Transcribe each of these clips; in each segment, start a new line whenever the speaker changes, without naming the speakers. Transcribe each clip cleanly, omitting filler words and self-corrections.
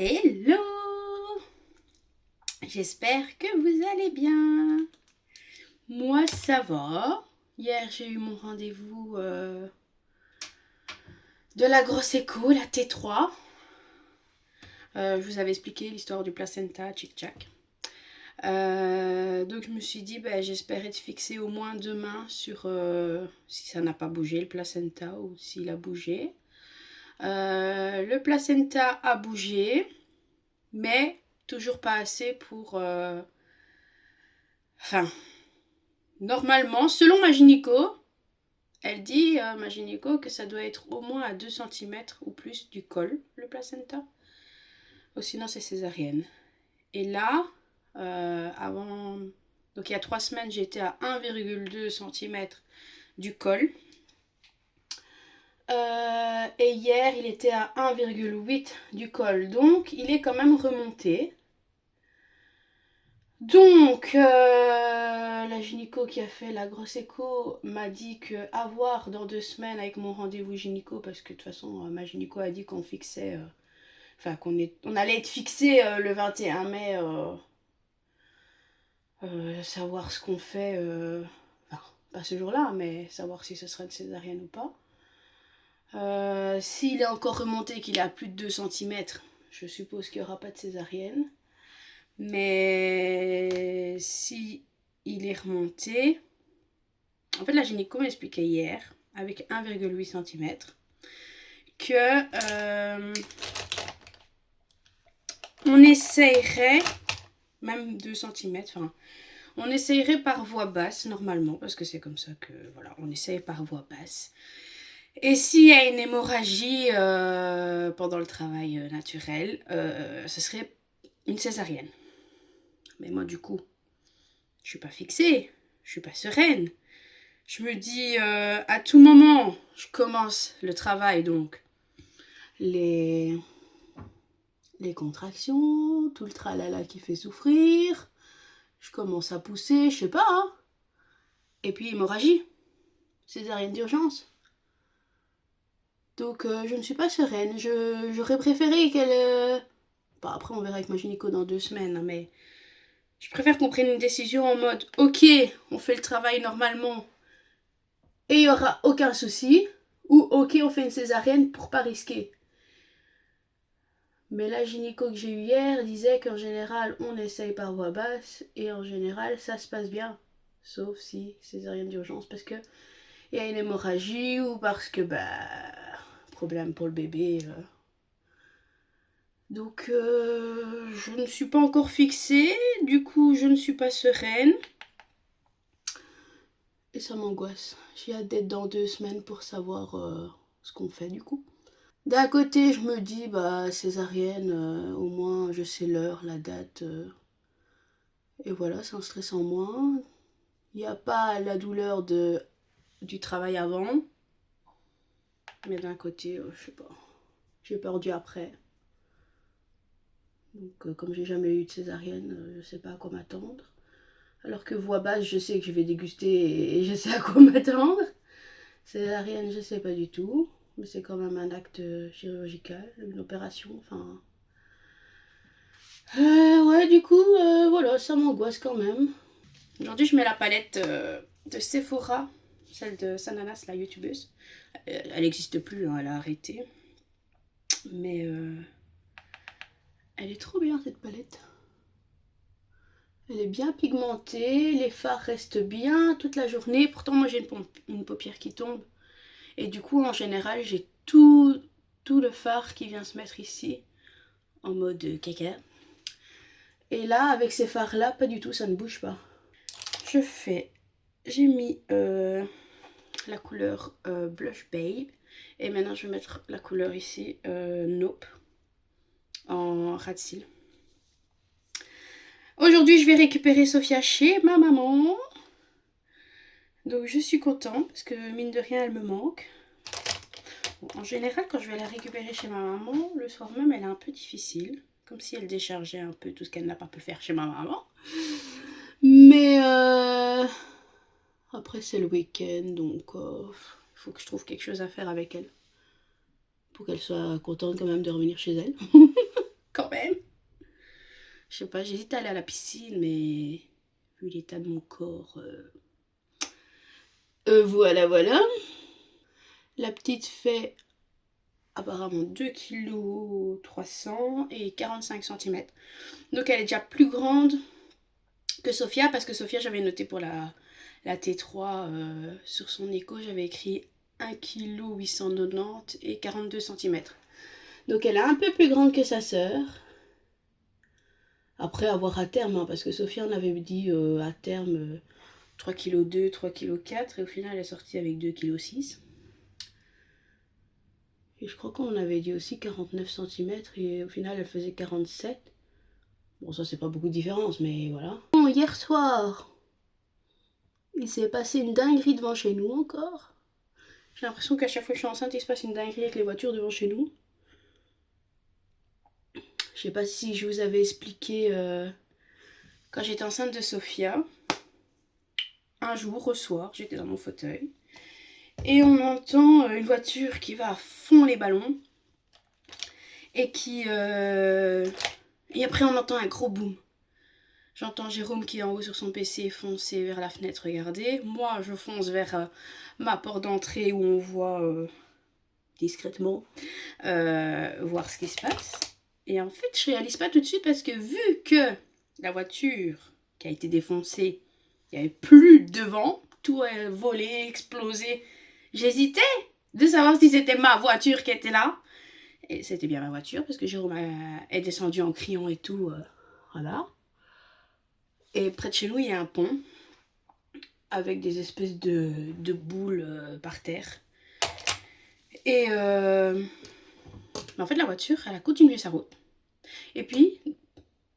Hello! J'espère que vous allez bien. Moi, ça va. Hier, j'ai eu mon rendez-vous de la grosse écho, la T3. Je vous avais expliqué l'histoire du placenta, tchic-tchac. Donc, je me suis dit, j'espère être fixée au moins demain sur si ça n'a pas bougé, le placenta, ou s'il a bougé. Le placenta a bougé, mais toujours pas assez pour... Enfin, normalement, selon ma gynéco, elle dit, ma gynéco, que ça doit être au moins à 2 cm ou plus du col, le placenta. Ou sinon, c'est césarienne. Et là, avant... Donc, il y a 3 semaines, j'étais à 1,2 cm du col. Et hier, il était à 1,8 du col. Donc, il est quand même remonté. Donc, la gynéco qui a fait la grosse écho m'a dit que à voir dans 2 semaines avec mon rendez-vous gynéco, parce que de toute façon, ma gynéco a dit qu'on fixait, enfin qu'on allait être fixé le 21 mai, savoir ce qu'on fait, enfin pas ce jour-là, mais savoir si ce sera une césarienne ou pas. S'il est encore remonté, qu'il est à plus de 2 cm, je suppose qu'il n'y aura pas de césarienne. Mais si il est remonté, en fait la gynéco m'expliquait hier avec 1,8 cm que on essayerait, même 2 cm, enfin on essayerait par voie basse normalement, parce que c'est comme ça que voilà, on essaye par voie basse. Et s'il y a une hémorragie pendant le travail naturel, ce serait une césarienne. Mais moi du coup, je suis pas fixée, je suis pas sereine. Je me dis, à tout moment, je commence le travail, donc les contractions, tout le tralala qui fait souffrir, je commence à pousser, je sais pas, hein. Et puis hémorragie, césarienne d'urgence. Donc je ne suis pas sereine, j'aurais préféré qu'elle... Bon, après on verra avec ma gynéco dans 2 semaines, hein, mais je préfère qu'on prenne une décision en mode, ok, on fait le travail normalement, et il n'y aura aucun souci, ou ok, on fait une césarienne pour pas risquer. Mais la gynéco que j'ai eue hier disait qu'en général, on essaye par voie basse et en général, ça se passe bien. Sauf si césarienne d'urgence parce que il y a une hémorragie ou parce que, problème pour le bébé. Donc, je ne suis pas encore fixée. Du coup, je ne suis pas sereine. Et ça m'angoisse. J'ai hâte d'être dans 2 semaines pour savoir ce qu'on fait du coup. D'un côté, je me dis, césarienne, au moins je sais l'heure, la date. Et voilà, c'est un stress en moins. Il n'y a pas la douleur du travail avant. Mais d'un côté, je sais pas. J'ai peur du après. Donc, comme j'ai jamais eu de césarienne, je sais pas à quoi m'attendre. Alors que voix basse, je sais que je vais déguster et je sais à quoi m'attendre. Césarienne, je sais pas du tout. Mais c'est quand même un acte chirurgical, une opération, enfin. Ouais, du coup, voilà, ça m'angoisse quand même. Aujourd'hui, je mets la palette de Sephora, celle de Sananas, la youtubeuse. Elle n'existe plus, hein, elle a arrêté. Mais elle est trop bien cette palette. Elle est bien pigmentée, les fards restent bien toute la journée. Pourtant, moi j'ai une paupière qui tombe. Et du coup, en général, j'ai tout le fard qui vient se mettre ici, en mode caca. Et là, avec ces fards-là, pas du tout, ça ne bouge pas. J'ai mis la couleur Blush Babe. Et maintenant, je vais mettre la couleur ici, Nope, en ras de cils. Aujourd'hui, je vais récupérer Sophia chez ma maman. Donc, je suis contente parce que, mine de rien, elle me manque. Bon, en général, quand je vais la récupérer chez ma maman, le soir même, elle est un peu difficile. Comme si elle déchargeait un peu tout ce qu'elle n'a pas pu faire chez ma maman. Mais après, c'est le week-end, donc il faut que je trouve quelque chose à faire avec elle. Pour qu'elle soit contente quand même de revenir chez elle. quand même. Je sais pas, j'hésite à aller à la piscine, mais vu l'état de mon corps... voilà, voilà. La petite fait apparemment 2,3 kg et 45 cm. Donc elle est déjà plus grande que Sophia, parce que Sophia, j'avais noté pour la T3 sur son écho, j'avais écrit 1,890 kg et 42 cm. Donc elle est un peu plus grande que sa sœur. Après, à voir à terme, hein, parce que Sophia en avait dit à terme 3,2 kg, 3,4 kg, et au final elle est sortie avec 2,6 kg. Et je crois qu'on avait dit aussi 49 cm, et au final elle faisait 47. Bon, ça c'est pas beaucoup de différence, mais voilà. Bon, hier soir, il s'est passé une dinguerie devant chez nous encore. J'ai l'impression qu'à chaque fois que je suis enceinte, il se passe une dinguerie avec les voitures devant chez nous. Je sais pas si je vous avais expliqué quand j'étais enceinte de Sophia. Un jour, au soir, j'étais dans mon fauteuil. Et on entend une voiture qui va à fond les ballons. Et qui... Et après, on entend un gros boom. J'entends Jérôme qui est en haut sur son PC foncer vers la fenêtre, regardez. Moi, je fonce vers ma porte d'entrée où on voit discrètement voir ce qui se passe. Et en fait, je réalise pas tout de suite parce que vu que la voiture qui a été défoncée, il n'y avait plus devant, tout est volé, explosé. J'hésitais de savoir si c'était ma voiture qui était là. Et c'était bien ma voiture parce que Jérôme est descendu en criant et tout. Voilà. Et près de chez nous, il y a un pont avec des espèces de boules par terre. Et en fait, la voiture, elle a continué sa route. Et puis,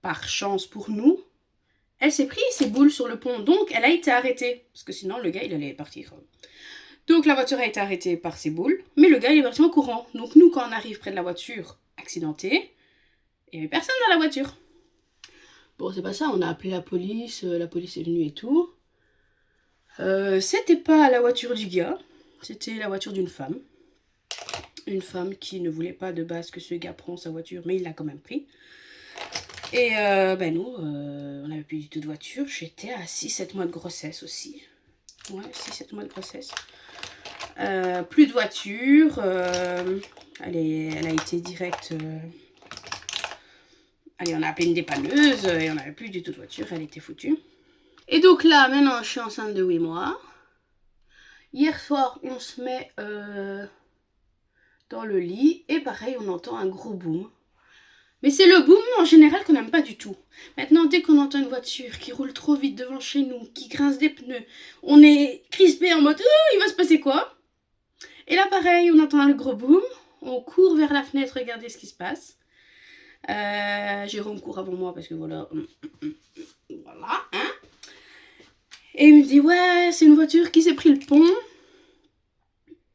par chance pour nous, elle s'est pris ses boules sur le pont. Donc, elle a été arrêtée. Parce que sinon, le gars, il allait partir. Donc, la voiture a été arrêtée par ses boules. Mais le gars, il est parti en courant. Donc, nous, quand on arrive près de la voiture accidentée, il n'y avait personne dans la voiture. Bon, c'est pas ça. On a appelé la police est venue et tout. C'était pas la voiture du gars. C'était la voiture d'une femme. Une femme qui ne voulait pas de base que ce gars prenne sa voiture, mais il l'a quand même pris. Et nous, on n'avait plus du tout de voiture. J'étais à 6-7 mois de grossesse aussi. Ouais, 6-7 mois de grossesse. Plus de voiture. Elle a été directe. Allez, on a appelé une dépanneuse et on n'avait plus du tout de voiture. Elle était foutue. Et donc là, maintenant, je suis enceinte de 8 mois. Hier soir, on se met dans le lit. Et pareil, on entend un gros boom. Mais c'est le boom en général qu'on n'aime pas du tout. Maintenant, dès qu'on entend une voiture qui roule trop vite devant chez nous, qui grince des pneus, on est crispé en mode « il va se passer quoi ?» Et là, pareil, on entend le gros boom. On court vers la fenêtre, regarder ce qui se passe. Jérôme court avant moi parce que voilà. Voilà, hein. Et il me dit « ouais, c'est une voiture qui s'est pris le pont. »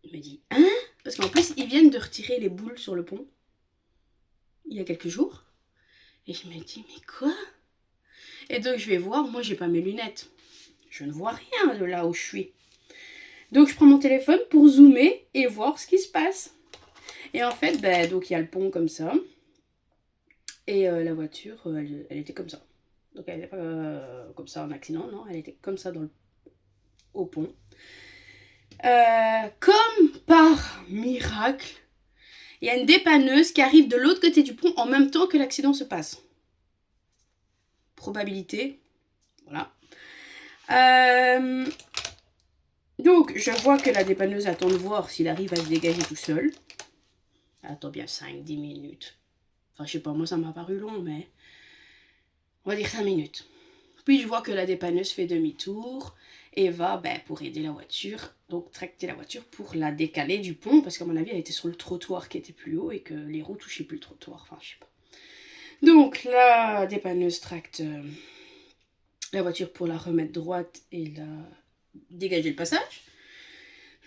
Il me dit « hein ?» Parce qu'en plus, ils viennent de retirer les boules sur le pont. Il y a quelques jours. Et je me dis, mais quoi? Et donc je vais voir, moi j'ai pas mes lunettes. Je ne vois rien de là où je suis. Donc je prends mon téléphone pour zoomer et voir ce qui se passe. Et en fait, donc il y a le pont comme ça. Et la voiture, elle était comme ça. Donc elle n'était pas comme ça en accident, non. Elle était comme ça au pont. Comme par miracle, il y a une dépanneuse qui arrive de l'autre côté du pont en même temps que l'accident se passe. Probabilité. Voilà. Donc, je vois que la dépanneuse attend de voir s'il arrive à se dégager tout seul. Elle attend bien 5-10 minutes. Enfin, je sais pas, moi ça m'a paru long, mais... on va dire 5 minutes. Puis je vois que la dépanneuse fait demi-tour et va pour aider la voiture. Donc, tracter la voiture pour la décaler du pont. Parce qu'à mon avis, elle était sur le trottoir qui était plus haut et que les roues touchaient plus le trottoir. Enfin, je sais pas. Donc, la dépanneuse tracte la voiture pour la remettre droite et la dégager le passage.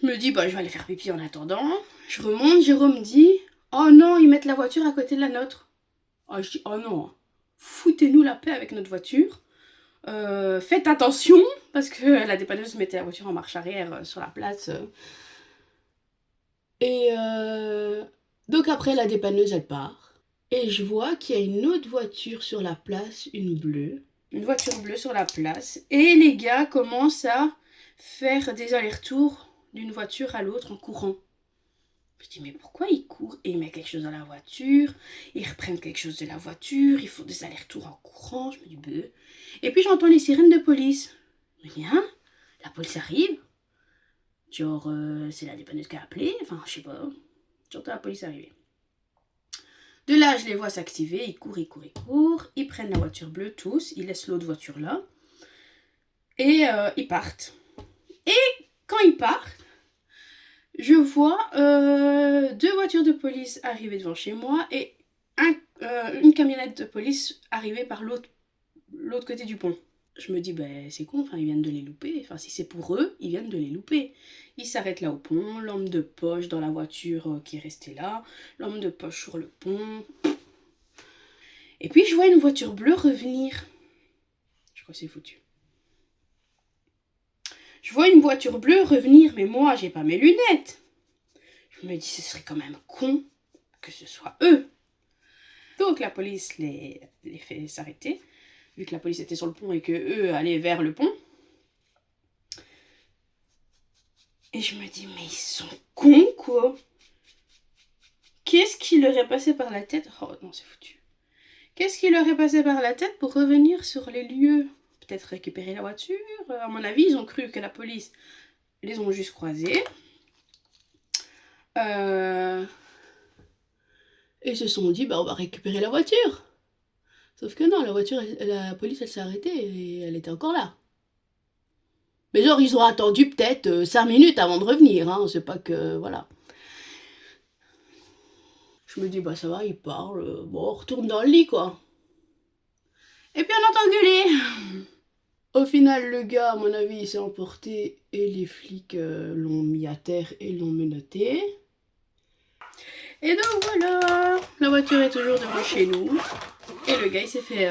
Je me dis, je vais aller faire pipi en attendant. Je remonte, Jérôme dit, oh non, ils mettent la voiture à côté de la nôtre. Oh, je dis, oh non, foutez-nous la paix avec notre voiture. Faites attention, parce que la dépanneuse mettait la voiture en marche arrière sur la place. Et donc après, la dépanneuse, elle part. Et je vois qu'il y a une autre voiture sur la place, une bleue. Une voiture bleue sur la place. Et les gars commencent à faire des allers-retours d'une voiture à l'autre en courant. Je dis, mais pourquoi ils courent? Et ils mettent quelque chose dans la voiture, ils reprennent quelque chose de la voiture, ils font des allers-retours en courant. Je me dis, beuh. Et puis j'entends les sirènes de police. Je me dis, hein? La police arrive? Genre, c'est la dépanneuse qui a appelé? Enfin, je sais pas. J'entends la police arriver. De là, je les vois s'activer, ils courent, ils courent, ils courent. Ils prennent la voiture bleue tous, ils laissent l'autre voiture là. Et ils partent. Et quand ils partent, je vois 2 voitures de police arriver devant chez moi et une camionnette de police arriver par l'autre côté du pont. Je me dis, ben c'est con, enfin, ils viennent de les louper. Enfin, si c'est pour eux, ils viennent de les louper. Ils s'arrêtent là au pont, lampe de poche dans la voiture qui est restée là, lampe de poche sur le pont. Et puis je vois une voiture bleue revenir. Je crois que c'est foutu. Je vois une voiture bleue revenir, mais moi, j'ai pas mes lunettes. Je me dis, ce serait quand même con que ce soit eux. Donc la police les fait s'arrêter, vu que la police était sur le pont et que eux allaient vers le pont. Et je me dis, mais ils sont cons, quoi. Qu'est-ce qui leur est passé par la tête? Oh non, c'est foutu. Qu'est-ce qui leur est passé par la tête pour revenir sur les lieux? Peut-être récupérer la voiture? À mon avis, ils ont cru que la police les ont juste croisés. Et se sont dit, bah on va récupérer la voiture. Sauf que non, la voiture, la police, elle s'est arrêtée et elle était encore là. Mais genre, ils ont attendu peut-être 5 minutes avant de revenir, hein. C'est pas que, voilà. Je me dis, bah ça va, ils parlent. Bon, on retourne dans le lit, quoi. Et puis on entend gueuler. Au final, le gars, à mon avis, il s'est emporté et les flics l'ont mis à terre et l'ont menotté. Et donc voilà, la voiture est toujours devant chez nous. Et le gars, il s'est fait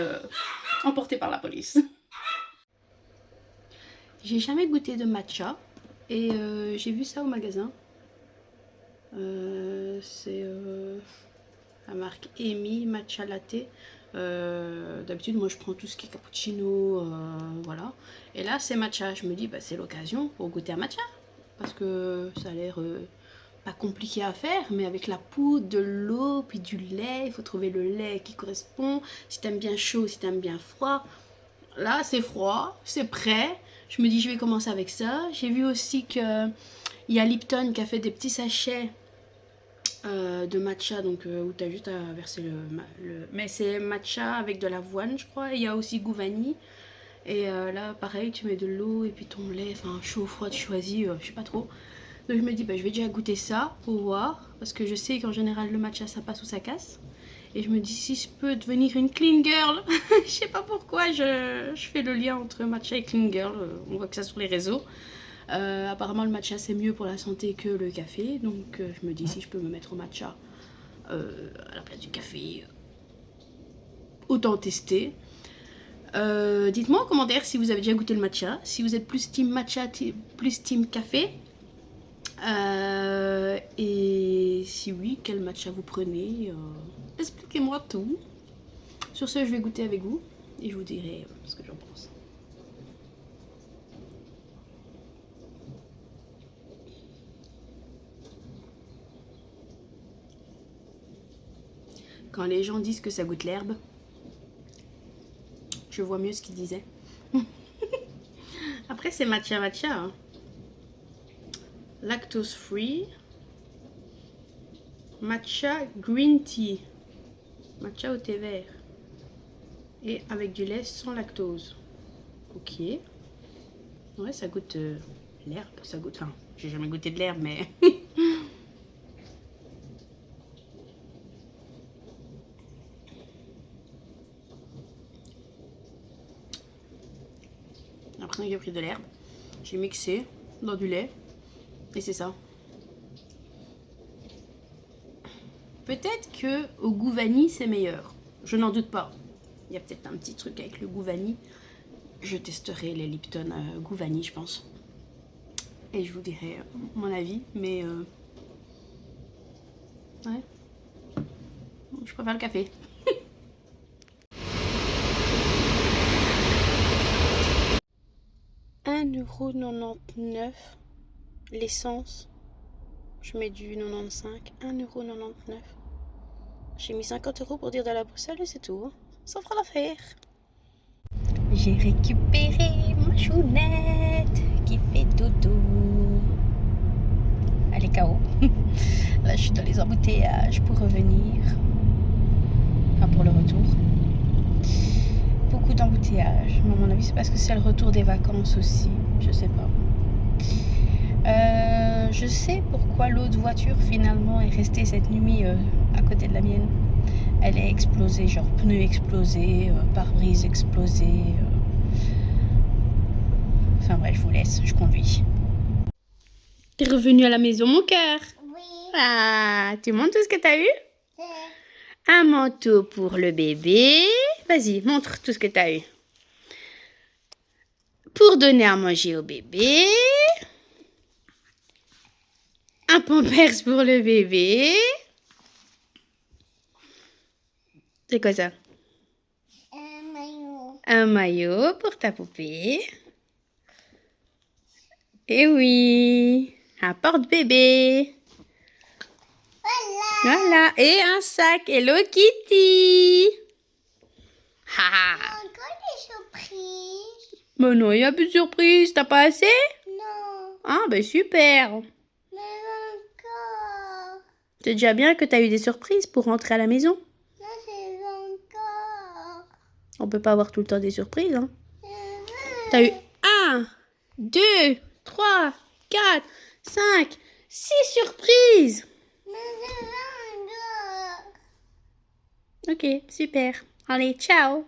emporter par la police. J'ai jamais goûté de matcha. Et j'ai vu ça au magasin. C'est la marque Amy Matcha Latte. D'habitude, moi, je prends tout ce qui est cappuccino, voilà. Et là, c'est matcha. Je me dis, bah, c'est l'occasion pour goûter à matcha. Parce que ça a l'air pas compliqué à faire, mais avec la poudre, de l'eau, puis du lait. Il faut trouver le lait qui correspond. Si t'aimes bien chaud, si t'aimes bien froid. Là, c'est froid, c'est prêt. Je me dis, je vais commencer avec ça. J'ai vu aussi qu'il y a Lipton qui a fait des petits sachets de matcha, donc où tu as juste à verser mais c'est matcha avec de l'avoine, je crois. Et il y a aussi goût vanille. Et là, pareil, tu mets de l'eau et puis ton lait, enfin chaud ou froid, tu choisis, je sais pas trop. Donc je me dis, bah, je vais déjà goûter ça pour voir. Parce que je sais qu'en général, le matcha, ça passe ou ça casse. Et je me dis, si je peux devenir une clean girl, je sais pas pourquoi je fais le lien entre matcha et clean girl. On voit que ça sur les réseaux. Apparemment, le matcha, c'est mieux pour la santé que le café. Donc, je me dis, si je peux me mettre au matcha à la place du café, autant tester. Dites-moi en commentaire si vous avez déjà goûté le matcha. Si vous êtes plus team matcha, plus team café. Et si oui, quel matcha vous prenez, expliquez-moi tout. Sur ce, je vais goûter avec vous et je vous dirai ce que j'en pense. Quand les gens disent que ça goûte l'herbe, je vois mieux ce qu'ils disaient. Après, c'est matcha matcha. Hein. Lactose free. Matcha green tea. Matcha au thé vert. Et avec du lait sans lactose. Ok. Ouais, ça goûte l'herbe. Ça goûte. Enfin, j'ai jamais goûté de l'herbe, mais. Après, j'ai pris de l'herbe. J'ai mixé dans du lait. Et c'est ça. Peut-être que au goût vanille, c'est meilleur. Je n'en doute pas. Il y a peut-être un petit truc avec le goût vanille. Je testerai les Lipton goût vanille, je pense. Et je vous dirai mon avis. Mais ouais. Je préfère le café. 1,99 € l'essence. Je mets du 95. 1,99 €. J'ai mis 50 € pour dire de la Bruxelles et c'est tout. Ça fera l'affaire. J'ai récupéré ma chounette qui fait dodo. Elle est KO. Là, je suis dans les embouteillages pour revenir. Enfin, pour le retour. Beaucoup d'embouteillages. À mon avis, c'est parce que c'est le retour des vacances aussi. Je sais pas. Je sais pourquoi l'autre voiture finalement est restée cette nuit à côté de la mienne. Elle est explosée, genre pneu explosé, pare-brise explosé. Enfin bref, je vous laisse, je conduis. T'es revenu à la maison, mon cœur?
Oui.
Ah, tu montres tout ce que t'as eu?
C'est
Un manteau pour le bébé. Vas-y, montre tout ce que t'as eu. Pour donner à manger au bébé. Un pampers pour le bébé. C'est quoi ça?
un maillot.
Un maillot pour ta poupée. Et oui, un porte-bébé.
Voilà.
Voilà, et un sac Hello Kitty.
Encore des surprises.
Mais non, il n'y a plus de surprise, t'as pas assez?
Non.
Ah, ben super.
Mais encore.
C'est déjà bien que t'as eu des surprises pour rentrer à la maison.
Non, c'est encore.
On peut pas avoir tout le temps des surprises, hein.
Je veux.
T'as eu 1, 2, 3, 4, 5, 6 surprises.
Mais je veux encore.
Ok, super. Allez, ciao.